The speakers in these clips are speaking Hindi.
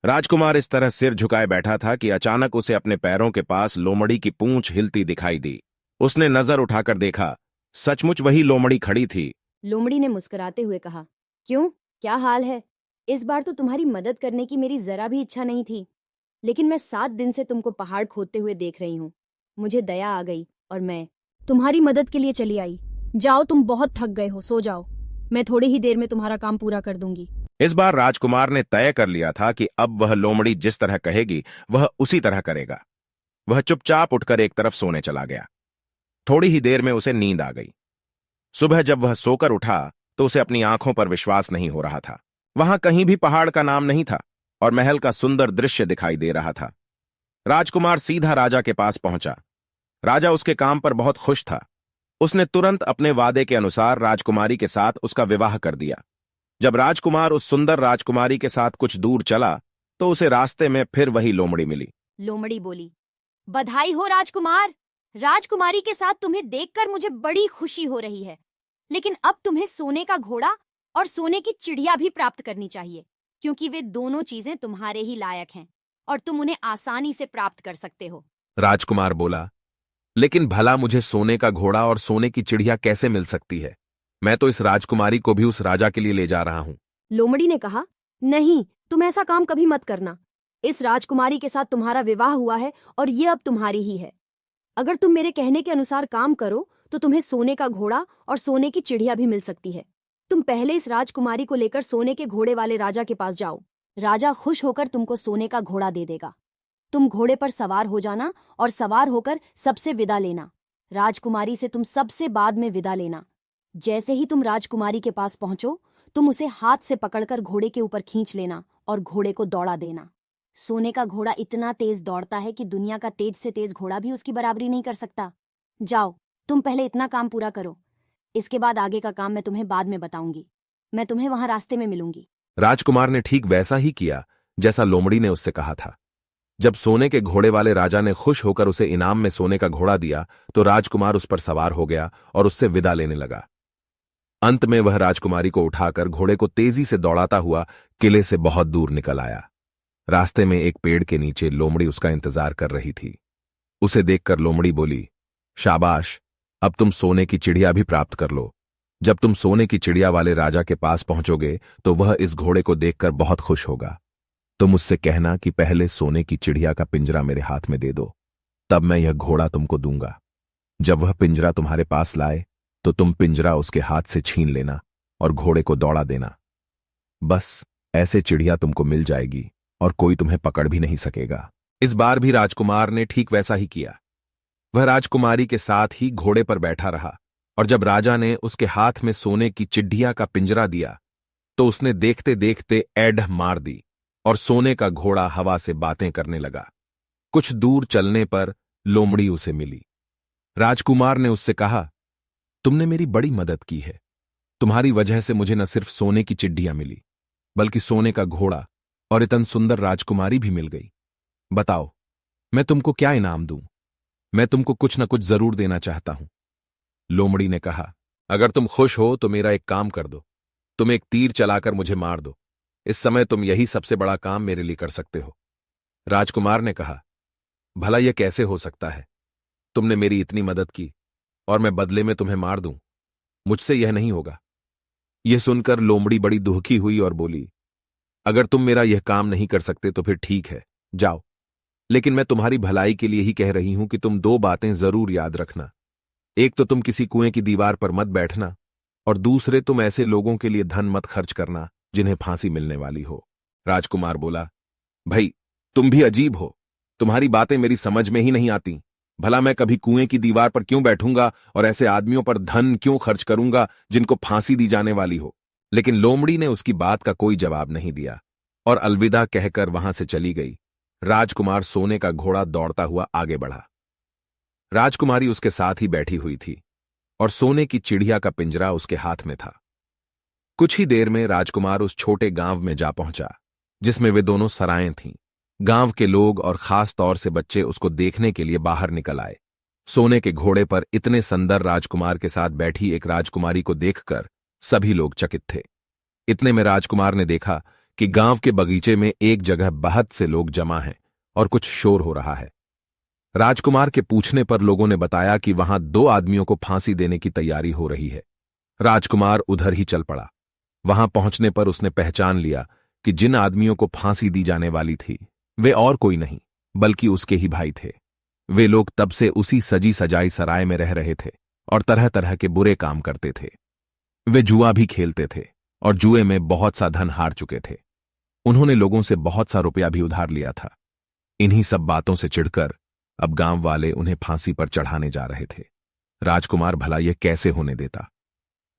राजकुमार इस तरह सिर झुकाए बैठा था कि अचानक उसे अपने पैरों के पास लोमड़ी की पूंछ हिलती दिखाई दी। उसने नजर उठाकर देखा, सचमुच वही लोमड़ी खड़ी थी। लोमड़ी ने मुस्कुराते हुए कहा, क्यों, क्या हाल है? इस बार तो तुम्हारी मदद करने की मेरी जरा भी इच्छा नहीं थी, लेकिन मैं 7 दिन से तुमको पहाड़ खोदते हुए देख रही हूँ। मुझे दया आ गई और मैं तुम्हारी मदद के लिए चली आई। जाओ, तुम बहुत थक गए हो, सो जाओ। मैं थोड़ी ही देर में तुम्हारा काम पूरा कर दूंगी। इस बार राजकुमार ने तय कर लिया था कि अब वह लोमड़ी जिस तरह कहेगी वह उसी तरह करेगा। वह चुपचाप उठकर एक तरफ सोने चला गया। थोड़ी ही देर में उसे नींद आ गई। सुबह जब वह सोकर उठा तो उसे अपनी आंखों पर विश्वास नहीं हो रहा था। वहां कहीं भी पहाड़ का नाम नहीं था और महल का सुंदर दृश्य दिखाई दे रहा था। राजकुमार सीधा राजा के पास पहुंचा। राजा उसके काम पर बहुत खुश था। उसने तुरंत अपने वादे के अनुसार राजकुमारी के साथ उसका विवाह कर दिया। जब राजकुमार उस सुंदर राजकुमारी के साथ कुछ दूर चला तो उसे रास्ते में फिर वही लोमड़ी मिली। लोमड़ी बोली, बधाई हो राजकुमार। राजकुमारी के साथ तुम्हें देखकर मुझे बड़ी खुशी हो रही है, लेकिन अब तुम्हें सोने का घोड़ा और सोने की चिड़िया भी प्राप्त करनी चाहिए, क्योंकि वे दोनों चीजें तुम्हारे ही लायक हैं और तुम उन्हें आसानी से प्राप्त कर सकते हो। राजकुमार बोला, लेकिन भला मुझे सोने का घोड़ा और सोने की चिड़िया कैसे मिल सकती है? मैं तो इस राजकुमारी को भी उस राजा के लिए ले जा रहा हूं। लोमड़ी ने कहा, नहीं, तुम ऐसा काम कभी मत करना। इस राजकुमारी के साथ तुम्हारा विवाह हुआ है और ये अब तुम्हारी ही है। अगर तुम मेरे कहने के अनुसार काम करो तो तुम्हें सोने का घोड़ा और सोने की चिड़िया भी मिल सकती है। तुम पहले इस राजकुमारी को लेकर सोने के घोड़े वाले राजा के पास जाओ। राजा खुश होकर तुमको सोने का घोड़ा दे देगा। तुम घोड़े पर सवार हो जाना और सवार होकर सबसे विदा लेना। राजकुमारी से तुम सबसे बाद में विदा लेना। जैसे ही तुम राजकुमारी के पास पहुंचो, तुम उसे हाथ से पकड़कर घोड़े के ऊपर खींच लेना और घोड़े को दौड़ा देना। सोने का घोड़ा इतना तेज दौड़ता है कि दुनिया का तेज से तेज घोड़ा भी उसकी बराबरी नहीं कर सकता। जाओ, तुम पहले इतना काम पूरा करो। इसके बाद आगे का काम मैं तुम्हें बाद में बताऊंगी। मैं तुम्हें वहां रास्ते में मिलूंगी। राजकुमार ने ठीक वैसा ही किया जैसा लोमड़ी ने उससे कहा था। जब सोने के घोड़े वाले राजा ने खुश होकर उसे इनाम में सोने का घोड़ा दिया तो राजकुमार उस पर सवार हो गया और उससे विदा लेने लगा। अंत में वह राजकुमारी को उठाकर घोड़े को तेजी से दौड़ाता हुआ किले से बहुत दूर निकल आया। रास्ते में एक पेड़ के नीचे लोमड़ी उसका इंतजार कर रही थी। उसे देखकर लोमड़ी बोली, शाबाश, अब तुम सोने की चिड़िया भी प्राप्त कर लो। जब तुम सोने की चिड़िया वाले राजा के पास पहुंचोगे तो वह इस घोड़े को देखकर बहुत खुश होगा। तुम उससे कहना कि पहले सोने की चिड़िया का पिंजरा मेरे हाथ में दे दो, तब मैं यह घोड़ा तुमको दूंगा। जब वह पिंजरा तुम्हारे पास लाए तो तुम पिंजरा उसके हाथ से छीन लेना और घोड़े को दौड़ा देना। बस ऐसे चिड़िया तुमको मिल जाएगी और कोई तुम्हें पकड़ भी नहीं सकेगा। इस बार भी राजकुमार ने ठीक वैसा ही किया। वह राजकुमारी के साथ ही घोड़े पर बैठा रहा और जब राजा ने उसके हाथ में सोने की चिड़िया का पिंजरा दिया तो उसने देखते देखते एड़ मार दी और सोने का घोड़ा हवा से बातें करने लगा। कुछ दूर चलने पर लोमड़ी उसे मिली। राजकुमार ने उससे कहा, तुमने मेरी बड़ी मदद की है। तुम्हारी वजह से मुझे न सिर्फ सोने की चिड़िया मिली बल्कि सोने का घोड़ा और इतनी सुंदर राजकुमारी भी मिल गई। बताओ, मैं तुमको क्या इनाम दूं? मैं तुमको कुछ न कुछ जरूर देना चाहता हूं। लोमड़ी ने कहा, अगर तुम खुश हो तो मेरा एक काम कर दो। तुम एक तीर चलाकर मुझे मार दो। इस समय तुम यही सबसे बड़ा काम मेरे लिए कर सकते हो। राजकुमार ने कहा, भला यह कैसे हो सकता है? तुमने मेरी इतनी मदद की और मैं बदले में तुम्हें मार दूं? मुझसे यह नहीं होगा। यह सुनकर लोमड़ी बड़ी दुखी हुई और बोली, अगर तुम मेरा यह काम नहीं कर सकते तो फिर ठीक है, जाओ। लेकिन मैं तुम्हारी भलाई के लिए ही कह रही हूं कि तुम 2 बातें जरूर याद रखना। एक तो तुम किसी कुएं की दीवार पर मत बैठना और दूसरे तुम ऐसे लोगों के लिए धन मत खर्च करना जिन्हें फांसी मिलने वाली हो। राजकुमार बोला, भाई, तुम भी अजीब हो। तुम्हारी बातें मेरी समझ में ही नहीं आती। भला मैं कभी कुएं की दीवार पर क्यों बैठूंगा और ऐसे आदमियों पर धन क्यों खर्च करूंगा जिनको फांसी दी जाने वाली हो? लेकिन लोमड़ी ने उसकी बात का कोई जवाब नहीं दिया और अलविदा कहकर वहां से चली गई। राजकुमार सोने का घोड़ा दौड़ता हुआ आगे बढ़ा। राजकुमारी उसके साथ ही बैठी हुई थी और सोने की चिड़िया का पिंजरा उसके हाथ में था। कुछ ही देर में राजकुमार उस छोटे गांव में जा पहुंचा जिसमें वे दोनों सराएं थीं। गांव के लोग और खास तौर से बच्चे उसको देखने के लिए बाहर निकल आए। सोने के घोड़े पर इतने सुंदर राजकुमार के साथ बैठी एक राजकुमारी को देखकर सभी लोग चकित थे। इतने में राजकुमार ने देखा कि गांव के बगीचे में एक जगह बहुत से लोग जमा हैं और कुछ शोर हो रहा है। राजकुमार के पूछने पर लोगों ने बताया कि वहां 2 आदमियों को फांसी देने की तैयारी हो रही है। राजकुमार उधर ही चल पड़ा। वहां पहुंचने पर उसने पहचान लिया कि जिन आदमियों को फांसी दी जाने वाली थी वे और कोई नहीं बल्कि उसके ही भाई थे। वे लोग तब से उसी सजी सजाई सराय में रह रहे थे और तरह तरह के बुरे काम करते थे। वे जुआ भी खेलते थे और जुए में बहुत सा धन हार चुके थे। उन्होंने लोगों से बहुत सा रुपया भी उधार लिया था। इन्हीं सब बातों से चिढ़कर अब गांव वाले उन्हें फांसी पर चढ़ाने जा रहे थे। राजकुमार भला यह कैसे होने देता।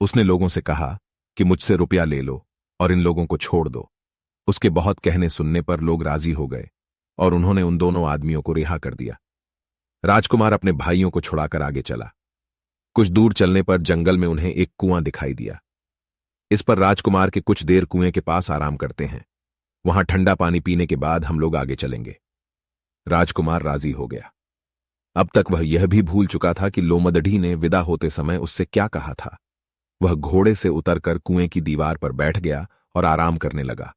उसने लोगों से कहा कि मुझसे रुपया ले लो और इन लोगों को छोड़ दो। उसके बहुत कहने सुनने पर लोग राजी हो गए और उन्होंने उन दोनों आदमियों को रिहा कर दिया। राजकुमार अपने भाइयों को छुड़ाकर आगे चला। कुछ दूर चलने पर जंगल में उन्हें एक कुआं दिखाई दिया। इस पर राजकुमार के कुछ देर कुएं के पास आराम करते हैं। वहां ठंडा पानी पीने के बाद हम लोग आगे चलेंगे। राजकुमार राजी हो गया। अब तक वह यह भी भूल चुका था कि लोमदढ़ी ने विदा होते समय उससे क्या कहा था। वह घोड़े से उतरकर कुएं की दीवार पर बैठ गया और आराम करने लगा।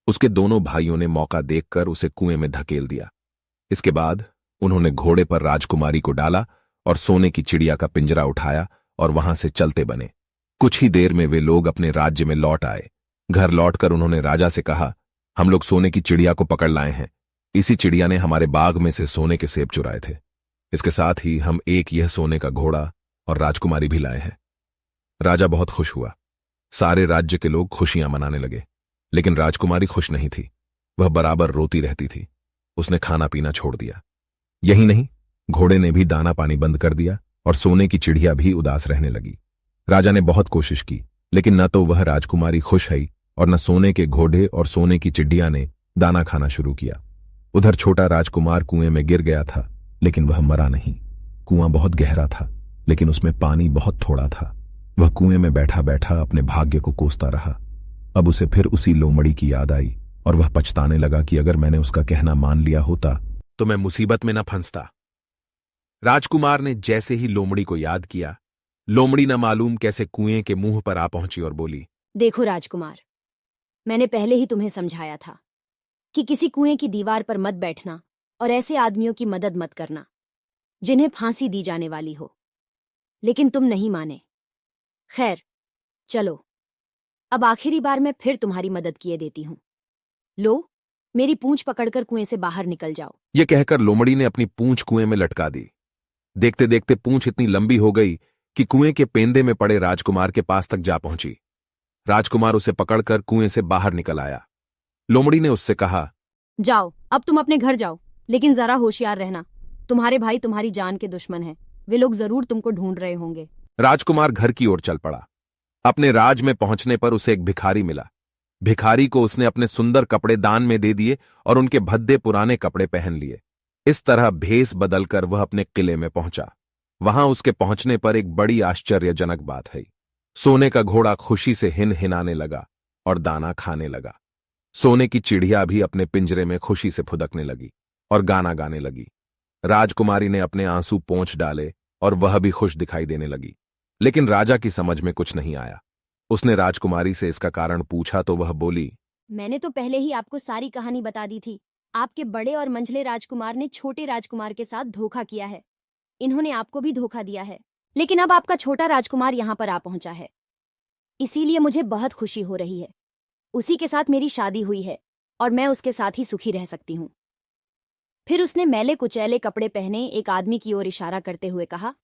उसके दोनों भाइयों ने मौका देखकर उसे कुएं में धकेल दिया। इसके बाद उन्होंने घोड़े पर राजकुमारी को डाला और सोने की चिड़िया का पिंजरा उठाया और वहां से चलते बने। कुछ ही देर में वे लोग अपने राज्य में लौट आए। घर लौटकर उन्होंने राजा से कहा, हम लोग सोने की चिड़िया को पकड़ लाए हैं। इसी चिड़िया ने हमारे बाग में से सोने के सेब चुराए थे। इसके साथ ही हम एक यह सोने का घोड़ा और राजकुमारी भी लाए हैं। राजा बहुत खुश हुआ। सारे राज्य के लोग खुशियां मनाने लगे, लेकिन राजकुमारी खुश नहीं थी। वह बराबर रोती रहती थी। उसने खाना पीना छोड़ दिया। यही नहीं, घोड़े ने भी दाना पानी बंद कर दिया और सोने की चिड़िया भी उदास रहने लगी। राजा ने बहुत कोशिश की, लेकिन न तो वह राजकुमारी खुश हुई और न सोने के घोड़े और सोने की चिड़िया ने दाना खाना शुरू किया। उधर छोटा राजकुमार कुएं में गिर गया था, लेकिन वह मरा नहीं। कुआं बहुत गहरा था, लेकिन उसमें पानी बहुत थोड़ा था। वह कुएं में बैठा बैठा अपने भाग्य को कोसता रहा। अब उसे फिर उसी लोमड़ी की याद आई और वह पछताने लगा कि अगर मैंने उसका कहना मान लिया होता तो मैं मुसीबत में न फंसता। राजकुमार ने जैसे ही लोमड़ी को याद किया, लोमड़ी न मालूम कैसे कुएं के मुंह पर आ पहुंची और बोली, देखो राजकुमार, मैंने पहले ही तुम्हें समझाया था कि किसी कुएं की दीवार पर मत बैठना और ऐसे आदमियों की मदद मत करना जिन्हें फांसी दी जाने वाली हो, लेकिन तुम नहीं माने। खैर, चलो, अब आखिरी बार मैं फिर तुम्हारी मदद किए देती हूं। लो, मेरी पूंछ पकड़कर कुएं से बाहर निकल जाओ। यह कहकर लोमड़ी ने अपनी पूंछ कुएं में लटका दी। देखते देखते पूंछ इतनी लंबी हो गई कि कुएं के पेंदे में पड़े राजकुमार के पास तक जा पहुंची। राजकुमार उसे पकड़कर कुएं से बाहर निकल आया। लोमड़ी ने उससे कहा, जाओ, अब तुम अपने घर जाओ, लेकिन जरा होशियार रहना। तुम्हारे भाई तुम्हारी जान के दुश्मन हैं। वे लोग जरूर तुमको ढूंढ रहे होंगे। राजकुमार घर की ओर चल पड़ा। अपने राज में पहुंचने पर उसे एक भिखारी मिला। भिखारी को उसने अपने सुंदर कपड़े दान में दे दिए और उनके भद्दे पुराने कपड़े पहन लिए। इस तरह भेष बदलकर वह अपने किले में पहुंचा। वहां उसके पहुंचने पर एक बड़ी आश्चर्यजनक बात है। सोने का घोड़ा खुशी से हिन हिनाने लगा और दाना खाने लगा। सोने की चिड़िया भी अपने पिंजरे में खुशी से फुदकने लगी और गाना गाने लगी। राजकुमारी ने अपने आंसू पोंछ डाले और वह भी खुश दिखाई देने लगी। लेकिन राजा की समझ में कुछ नहीं आया। उसने राजकुमारी से इसका कारण पूछा तो वह बोली, मैंने तो पहले ही आपको सारी कहानी बता दी थी। आपके बड़े और मंझले राजकुमार ने छोटे राजकुमार के साथ धोखा किया है। इन्होंने आपको भी धोखा दिया है, लेकिन अब आपका छोटा राजकुमार यहाँ पर आ पहुंचा है। इसीलिए मुझे बहुत खुशी हो रही है। उसी के साथ मेरी शादी हुई है और मैं उसके साथ ही सुखी रह सकती हूँ। फिर उसने मैले कुचैले कपड़े पहने एक आदमी की ओर इशारा करते हुए कहा,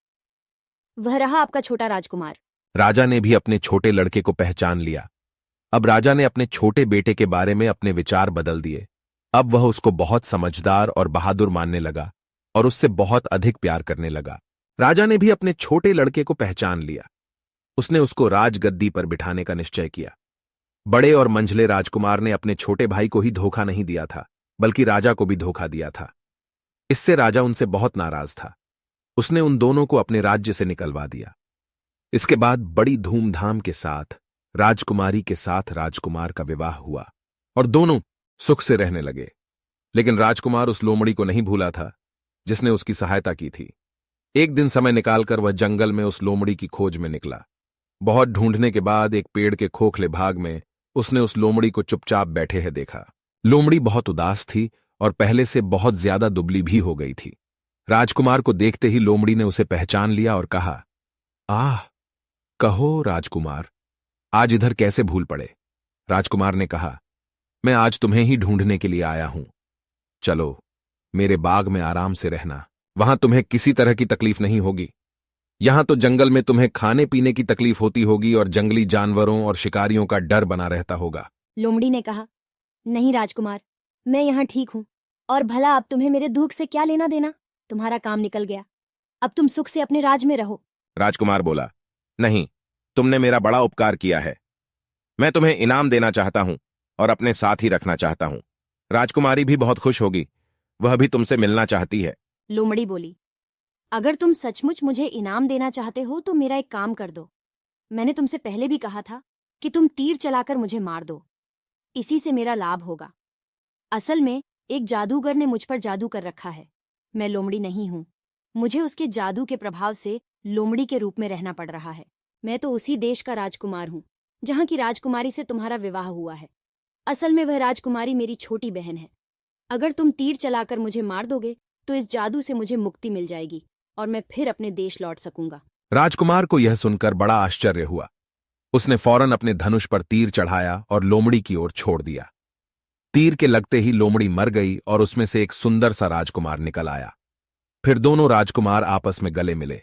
वह रहा आपका छोटा राजकुमार। राजा ने भी अपने छोटे लड़के को पहचान लिया। अब राजा ने अपने छोटे बेटे के बारे में अपने विचार बदल दिए। अब वह उसको बहुत समझदार और बहादुर मानने लगा और उससे बहुत अधिक प्यार करने लगा। राजा ने भी अपने छोटे लड़के को पहचान लिया। उसने उसको राजगद्दी पर बिठाने का निश्चय किया। बड़े और मंझले राजकुमार ने अपने छोटे भाई को ही धोखा नहीं दिया था, बल्कि राजा को भी धोखा दिया था। इससे राजा उनसे बहुत नाराज था। उसने उन दोनों को अपने राज्य से निकलवा दिया। इसके बाद बड़ी धूमधाम के साथ राजकुमारी के साथ राजकुमार का विवाह हुआ और दोनों सुख से रहने लगे। लेकिन राजकुमार उस लोमड़ी को नहीं भूला था जिसने उसकी सहायता की थी। एक दिन समय निकालकर वह जंगल में उस लोमड़ी की खोज में निकला। बहुत ढूंढने के बाद एक पेड़ के खोखले भाग में उसने उस लोमड़ी को चुपचाप बैठे है देखा। लोमड़ी बहुत उदास थी और पहले से बहुत ज्यादा दुबली भी हो गई थी। राजकुमार को देखते ही लोमड़ी ने उसे पहचान लिया और कहा, आह, कहो राजकुमार, आज इधर कैसे भूल पड़े? राजकुमार ने कहा, मैं आज तुम्हें ही ढूंढने के लिए आया हूं। चलो, मेरे बाग में आराम से रहना, वहां तुम्हें किसी तरह की तकलीफ नहीं होगी। यहां तो जंगल में तुम्हें खाने पीने की तकलीफ होती होगी और जंगली जानवरों और शिकारियों का डर बना रहता होगा। लोमड़ी ने कहा, नहीं राजकुमार, मैं यहाँ ठीक हूँ, और भला अब तुम्हें मेरे दुख से क्या लेना देना? तुम्हारा काम निकल गया, अब तुम सुख से अपने राज में रहो। राजकुमार बोला, नहीं, तुमने मेरा बड़ा उपकार किया है। मैं तुम्हें इनाम देना चाहता हूं और अपने साथ ही रखना चाहता हूं। राजकुमारी भी बहुत खुश होगी, वह भी तुमसे मिलना चाहती है। लोमड़ी बोली, अगर तुम सचमुच मुझे इनाम देना चाहते हो तो मेरा एक काम कर दो। मैंने तुमसे पहले भी कहा था कि तुम तीर चलाकर मुझे मार दो, इसी से मेरा लाभ होगा। असल में एक जादूगर ने मुझ पर जादू कर रखा है। मैं लोमड़ी नहीं हूं, मुझे उसके जादू के प्रभाव से लोमड़ी के रूप में रहना पड़ रहा है। मैं तो उसी देश का राजकुमार हूं जहां की राजकुमारी से तुम्हारा विवाह हुआ है। असल में वह राजकुमारी मेरी छोटी बहन है। अगर तुम तीर चलाकर मुझे मार दोगे तो इस जादू से मुझे मुक्ति मिल जाएगी और मैं फिर अपने देश लौट सकूंगा। राजकुमार को यह सुनकर बड़ा आश्चर्य हुआ। उसने फौरन अपने धनुष पर तीर चढ़ाया और लोमड़ी की ओर छोड़ दिया। तीर के लगते ही लोमड़ी मर गई और उसमें से एक सुंदर सा राजकुमार निकल आया। फिर दोनों राजकुमार आपस में गले मिले।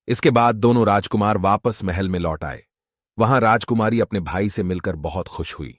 इसके बाद दोनों राजकुमार वापस महल में लौट आए। वहां राजकुमारी अपने भाई से मिलकर बहुत खुश हुई।